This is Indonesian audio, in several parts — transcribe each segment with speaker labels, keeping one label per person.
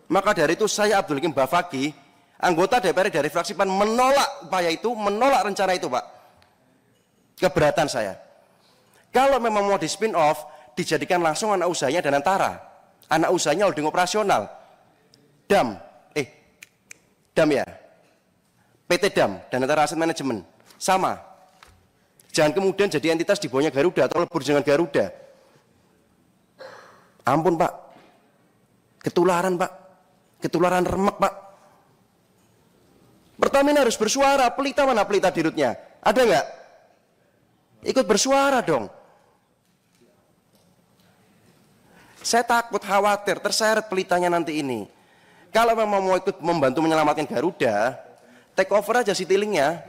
Speaker 1: Maka dari itu saya Abdul Hakim Bafaki, anggota DPR dari fraksi PAN, menolak upaya itu, menolak rencana itu, Pak. Keberatan saya. Kalau memang mau di spin off, dijadikan langsung anak usahanya Danantara, anak usahanya holding operasional, DAM ya, PT DAM, Danantara Asset Management, sama. Jangan kemudian jadi entitas di bawahnya Garuda atau lebur dengan Garuda. Ampun Pak, ketularan Pak, ketularan remek Pak. Pertamina harus bersuara. Pelita mana pelita dirutnya? Ada nggak? Ikut bersuara dong. Saya takut, khawatir, terseret pelitanya nanti ini. Kalau memang mau ikut membantu menyelamatkan Garuda, take over aja Citylink-nya.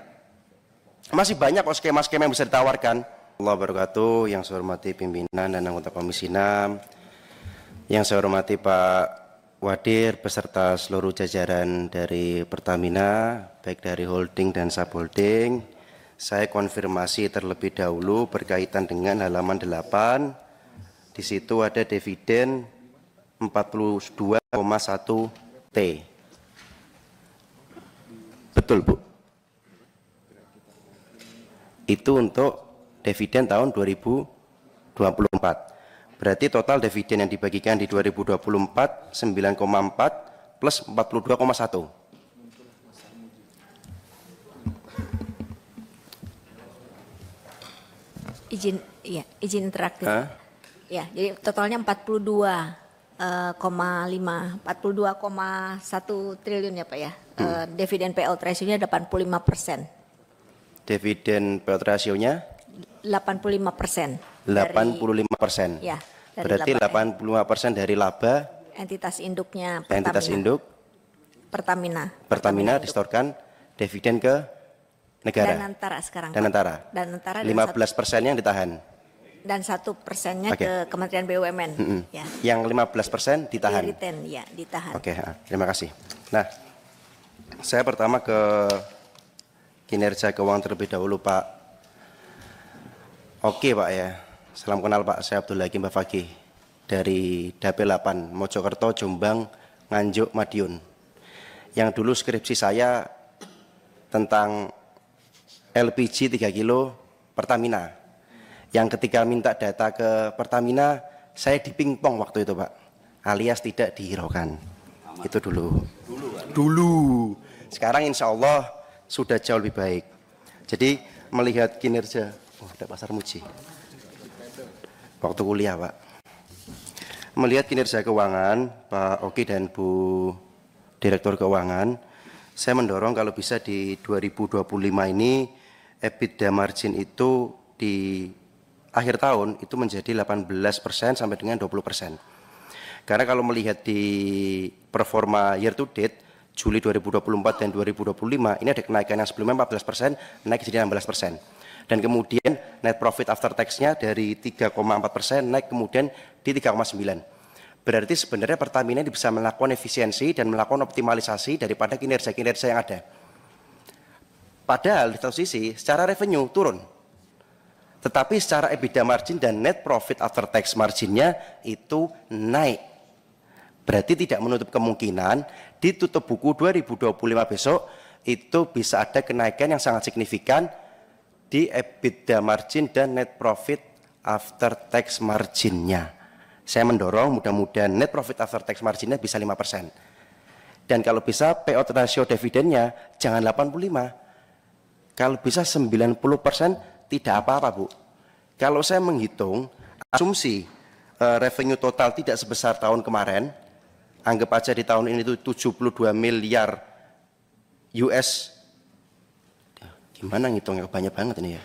Speaker 1: Masih banyak kok skema-skema yang bisa ditawarkan. Allah wabarakatuh. Yang saya hormati pimpinan dan anggota Komisi 6, yang saya hormati Pak Wadir beserta seluruh jajaran dari Pertamina, baik dari holding dan subholding. Saya konfirmasi terlebih dahulu berkaitan dengan halaman 8. Di situ ada dividen 42,1 T. Betul, Bu? Itu untuk dividen tahun 2024. Berarti total dividen yang dibagikan di 2024 9,4 plus 42,1.
Speaker 2: Izin interaktif. Ya, jadi totalnya 42,1 triliun ya Pak ya. Dividen payout ratio-nya 85%.
Speaker 1: Dividen payout ratio-nya
Speaker 2: 85%.
Speaker 1: 85%.
Speaker 2: Ya.
Speaker 1: Berarti 85% dari laba
Speaker 2: entitas induknya Pertamina.
Speaker 1: Entitas induk Pertamina distorkan dividen ke negara.
Speaker 2: Danantara sekarang.
Speaker 1: Danantara. 15% yang ditahan.
Speaker 2: Dan 1%-nya ke Kementerian BUMN. Ya.
Speaker 1: Yang 15% ditahan.
Speaker 2: Retain, ya, ditahan.
Speaker 1: Oke, terima kasih. Nah, saya pertama ke kinerja keuangan terlebih dahulu, Pak. Oke, Pak ya. Salam kenal, Pak. Saya Abdul Hakim Bafaki dari Dapil 8, Mojokerto, Jombang, Nganjuk, Madiun. Yang dulu skripsi saya tentang LPG 3 kilo Pertamina. Yang ketika minta data ke Pertamina, saya dipingpong waktu itu, Pak. Alias tidak dihiraukan. Itu dulu. Dulu. Sekarang insya Allah sudah jauh lebih baik. Jadi melihat kinerja, ada Pasar Muji. Waktu kuliah, Pak. Melihat kinerja keuangan, Pak Oki dan Bu Direktur Keuangan, saya mendorong kalau bisa di 2025 ini EBITDA margin itu di akhir tahun itu menjadi 18% sampai dengan 20%. Karena kalau melihat di performa year to date, Juli 2024 dan 2025, ini ada kenaikan yang sebelumnya 14%, naik jadi 16%. Dan kemudian net profit after tax-nya dari 3,4% naik kemudian di 3,9%. Berarti sebenarnya Pertamina ini bisa melakukan efisiensi dan melakukan optimalisasi daripada kinerja-kinerja yang ada. Padahal di satu sisi, secara revenue turun. Tetapi secara EBITDA margin dan net profit after tax marginnya itu naik. Berarti tidak menutup kemungkinan di tutup buku 2025 besok itu bisa ada kenaikan yang sangat signifikan di EBITDA margin dan net profit after tax marginnya. Saya mendorong mudah-mudahan net profit after tax marginnya bisa 5%. Dan kalau bisa payout ratio dividennya jangan 85%. Kalau bisa 90%, tidak apa-apa, Bu. Kalau saya menghitung asumsi revenue total tidak sebesar tahun kemarin, anggap aja di tahun ini itu 72 miliar US. Gimana ngitungnya, banyak banget ini ya.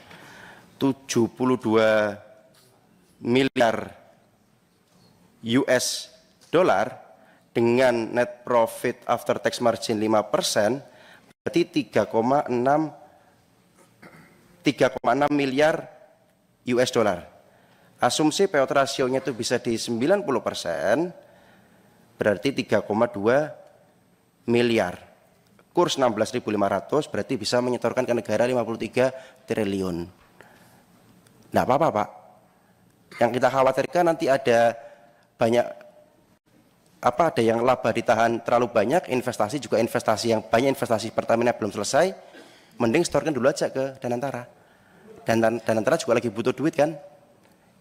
Speaker 1: 72 miliar US dollar dengan net profit after tax margin 5%, berarti 3,6 miliar US dollar. Asumsi payout rasionya itu bisa di 90%, berarti 3,2 miliar. Kurs 16.500 berarti bisa menyetorkan ke negara 53 triliun. Nah, apa-apa, Pak. Yang kita khawatirkan nanti ada banyak apa ada yang laba ditahan terlalu banyak, investasi juga investasi yang banyak, investasi Pertamina belum selesai, mending setorkan dulu aja ke Danantara. Dan Danantara juga lagi butuh duit kan,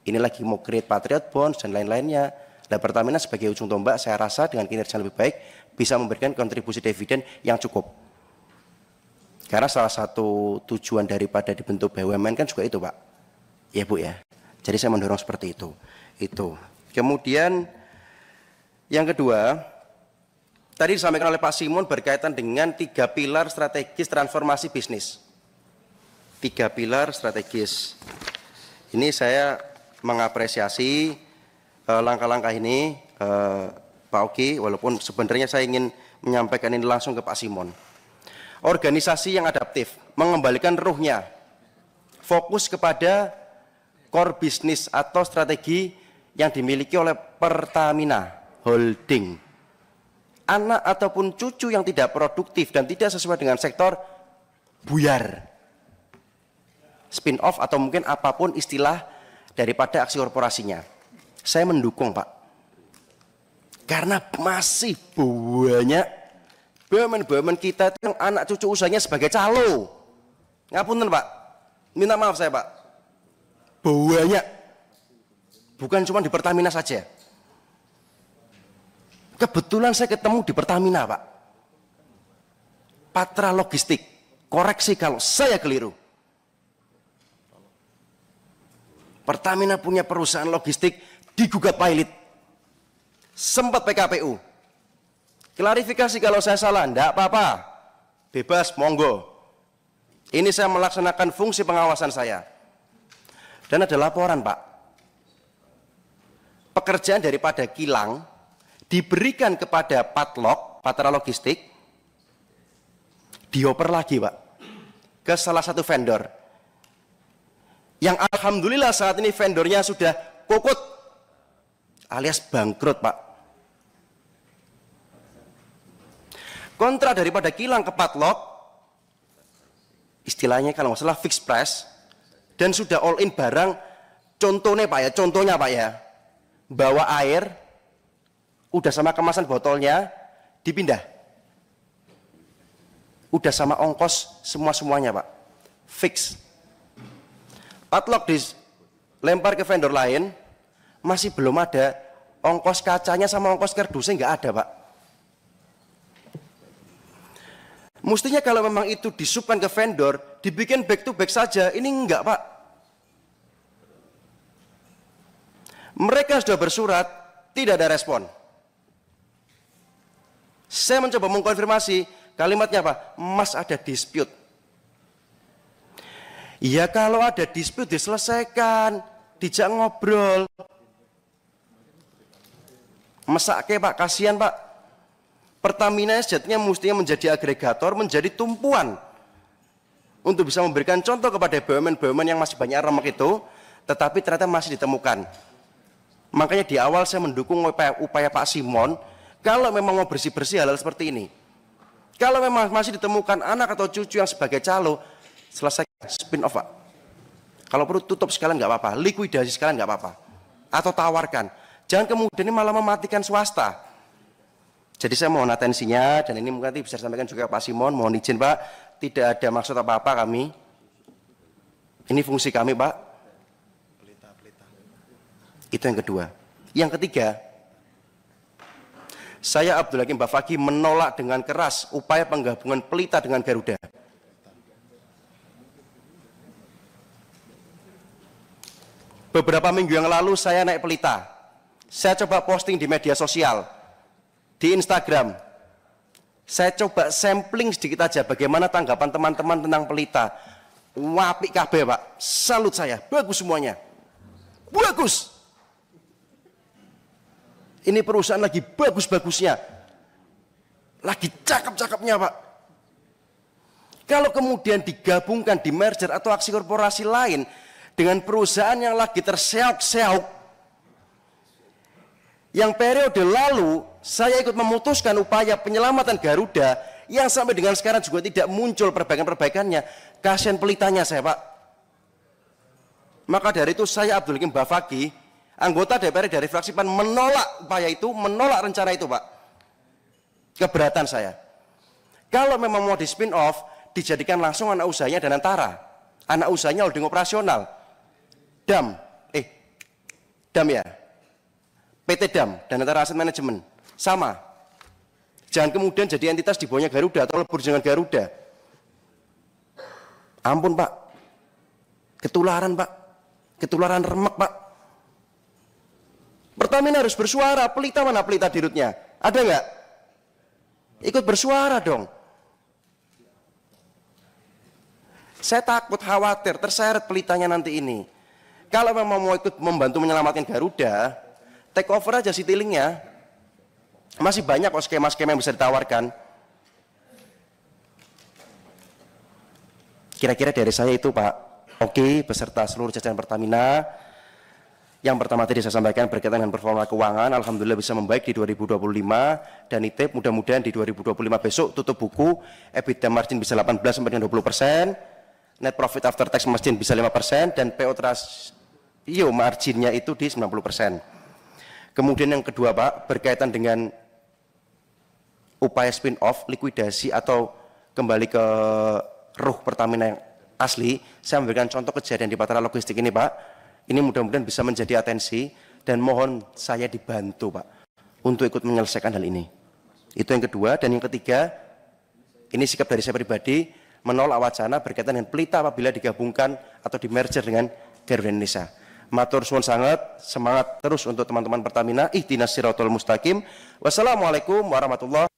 Speaker 1: ini lagi mau create Patriot Bonds dan lain-lainnya. Dan Pertamina sebagai ujung tombak saya rasa dengan kinerja yang lebih baik bisa memberikan kontribusi dividen yang cukup. Karena salah satu tujuan daripada dibentuk BUMN kan juga itu Pak, ya Bu ya. Jadi saya mendorong seperti itu. Kemudian yang kedua, tadi disampaikan oleh Pak Simon berkaitan dengan 3 pilar strategis transformasi bisnis. 3 pilar strategis. Ini saya mengapresiasi langkah-langkah ini, Pak Oki, walaupun sebenarnya saya ingin menyampaikan ini langsung ke Pak Simon. Organisasi yang adaptif, mengembalikan ruhnya, fokus kepada core bisnis atau strategi yang dimiliki oleh Pertamina Holding. Anak ataupun cucu yang tidak produktif dan tidak sesuai dengan sektor, buyar. Spin off atau mungkin apapun istilah daripada aksi korporasinya. Saya mendukung Pak. Karena masih banyak BUMN kita itu yang anak cucu usahanya sebagai calo. Ngapunten Pak, minta maaf saya Pak. Banyak. Bukan cuma di Pertamina saja. Kebetulan saya ketemu di Pertamina Pak. Patra Logistik, koreksi kalau saya keliru. Pertamina punya perusahaan logistik digugat pilot. Sempat PKPU. Klarifikasi kalau saya salah, enggak apa-apa. Bebas, monggo. Ini saya melaksanakan fungsi pengawasan saya. Dan ada laporan Pak. Pekerjaan daripada kilang diberikan kepada Patlok, Patra Logistik, dioper lagi Pak ke salah satu vendor yang alhamdulillah saat ini vendornya sudah kokut alias bangkrut Pak. Kontrak daripada kilang ke Patlok istilahnya kalau nggak salah fixed price dan sudah all in barang, contohnya Pak ya, bawa air udah sama kemasan botolnya dipindah, udah sama ongkos semuanya Pak, fix. Patlok dilempar ke vendor lain, masih belum ada ongkos kacanya sama ongkos kardusnya, nggak ada Pak. Mestinya kalau memang itu disubkan ke vendor, dibikin back to back saja, ini enggak Pak. Mereka sudah bersurat, tidak ada respon. Saya mencoba mengkonfirmasi, kalimatnya apa? Mas ada dispute. Ya kalau ada dispute diselesaikan, dijak ngobrol. Mesake Pak, kasihan Pak. Pertamina sejatinya mestinya menjadi agregator, menjadi tumpuan untuk bisa memberikan contoh kepada BUMN-BUMN yang masih banyak remek itu, tetapi ternyata masih ditemukan. Makanya di awal saya mendukung upaya Pak Simon. Kalau memang mau bersih-bersih hal-hal seperti ini, kalau memang masih ditemukan anak atau cucu yang sebagai calo, selesai spin off Pak. Kalau perlu tutup sekalian nggak apa-apa, likuidasi sekalian nggak apa-apa, atau tawarkan. Jangan kemudian ini malah mematikan swasta. Jadi saya mohon atensinya, dan ini mungkin nanti bisa disampaikan juga Pak Simon, mohon izin Pak, tidak ada maksud apa-apa kami. Ini fungsi kami Pak. Itu yang kedua. Yang ketiga, saya Abdul Hakim Bafaki menolak dengan keras upaya penggabungan Pelita dengan Garuda. Beberapa minggu yang lalu saya naik Pelita. Saya coba posting di media sosial, di Instagram. Saya coba sampling sedikit aja bagaimana tanggapan teman-teman tentang Pelita. Wapik kabeh Pak, salut saya, bagus semuanya. Bagus. Ini perusahaan lagi bagus-bagusnya, lagi cakep-cakepnya Pak. Kalau kemudian digabungkan di merger atau aksi korporasi lain dengan perusahaan yang lagi terseok-seok, yang periode lalu saya ikut memutuskan upaya penyelamatan Garuda yang sampai dengan sekarang juga tidak muncul perbaikan-perbaikannya, kasihan Pelitanya saya Pak. Maka dari itu saya Abdul Hakim Bafaki Anggota DPR dari fraksi PAN menolak upaya itu, menolak rencana itu, Pak. Keberatan saya. Kalau memang mau di spin off, dijadikan langsung anak usahanya dan antara. Anak usahanya holding operasional. DAM ya. PT DAM dan antara aset manajemen. Sama. Jangan kemudian jadi entitas di bawahnya Garuda atau lebur dengan Garuda. Ampun, Pak. Ketularan, Pak. Ketularan remek, Pak. Pertamina harus bersuara. Pelita mana pelita dirutnya? Ada nggak? Ikut bersuara dong. Saya takut, khawatir, terseret pelitanya nanti ini. Kalau memang mau ikut membantu menyelamatkan Garuda, take over aja Citylink-nya. Masih banyak kok skema-skema yang bisa ditawarkan. Kira-kira dari saya itu, Pak. Oke, beserta seluruh jajaran Pertamina. Yang pertama tadi saya sampaikan berkaitan dengan performa keuangan, alhamdulillah bisa membaik di 2025, dan ITIP mudah-mudahan di 2025 besok tutup buku, EBITDA margin bisa 18-20%, net profit after tax margin bisa 5%, dan PO rasio marginnya itu di 90%. Kemudian yang kedua, Pak, berkaitan dengan upaya spin off, likuidasi atau kembali ke ruh Pertamina yang asli, saya memberikan contoh kejadian di Patra Logistik ini, Pak. Ini mudah-mudahan bisa menjadi atensi dan mohon saya dibantu, Pak, untuk ikut menyelesaikan hal ini. Itu yang kedua. Dan yang ketiga, ini sikap dari saya pribadi, menolak wacana berkaitan dengan pelita apabila digabungkan atau di merger dengan Garuda Indonesia. Matur suwun sangat, semangat terus untuk teman-teman Pertamina. Ihdinas siratal mustaqim. Wassalamualaikum warahmatullahi